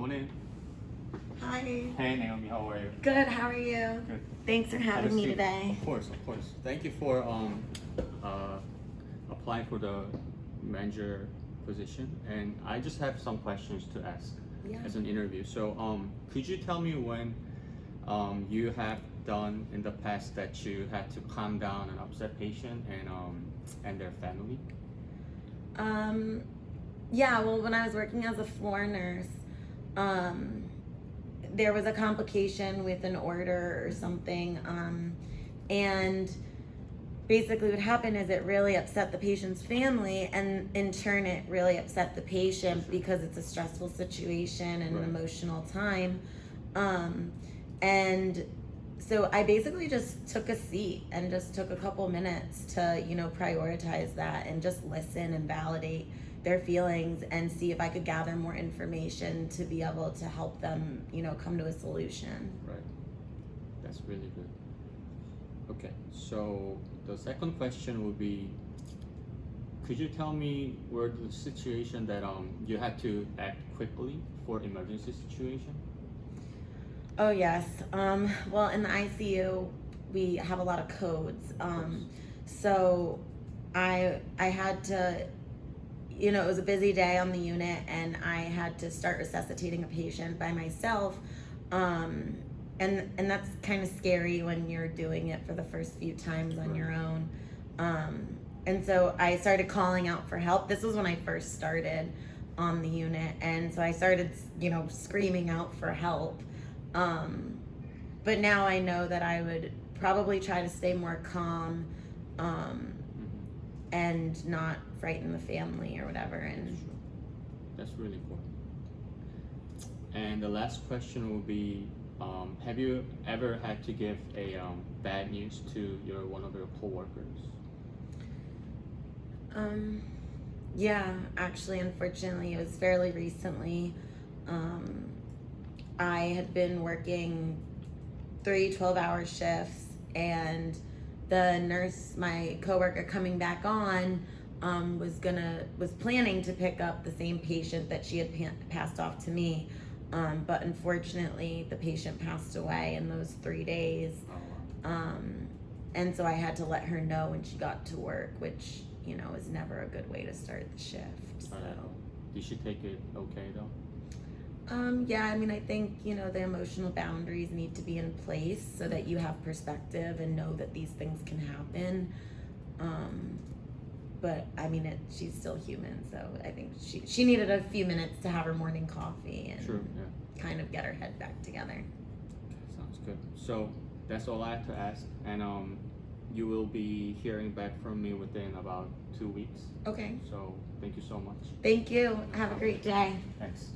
coming in. Hi. Hey Naomi, how are you? Good, how are you? Good. Thanks for Have a having me seat. today. Of course. Thank you for applying for the manager position, and I just have some questions to ask as an interview. So could you tell me when you have done in the past that you had to calm down an upset patient and their family? Yeah, well, when I was working as a floor nurse, there was a complication with an order or something, and basically what happened is it really upset the patient's family, and in turn it really upset the patient because it's a stressful situation and an emotional time. And so I basically just took a seat and just took a couple minutes to, prioritize that and just listen and validate their feelings and see if I could gather more information to be able to help them, come to a solution. Right. That's really good. Okay, so the second question would be, could you tell me were the situation that you had to act quickly for emergency situation? Oh yes. Well, in the ICU, we have a lot of codes. So I had to, it was a busy day on the unit, and I had to start resuscitating a patient by myself. And that's kind of scary when you're doing it for the first few times on your own. And so I started calling out for help. This was when I first started on the unit, and so I started, screaming out for help. But now I know that I would probably try to stay more calm, and not frighten the family or whatever. And that's really important. And the last question will be, have you ever had to give a bad news to one of your coworkers? Yeah, actually, unfortunately, it was fairly recently. I had been working 3 12-hour shifts, and the nurse, my coworker coming back on, was planning to pick up the same patient that she had passed off to me, but unfortunately the patient passed away in those 3 days. And so I had to let her know when she got to work, which is never a good way to start the shift. So did she take it okay though? Yeah, I think, the emotional boundaries need to be in place so that you have perspective and know that these things can happen. But she's still human, so I think she needed a few minutes to have her morning coffee and kind of get her head back together. Sounds good. So that's all I have to ask, and you will be hearing back from me within about 2 weeks. Okay. So thank you so much. Thank you. Have a great day. Thanks.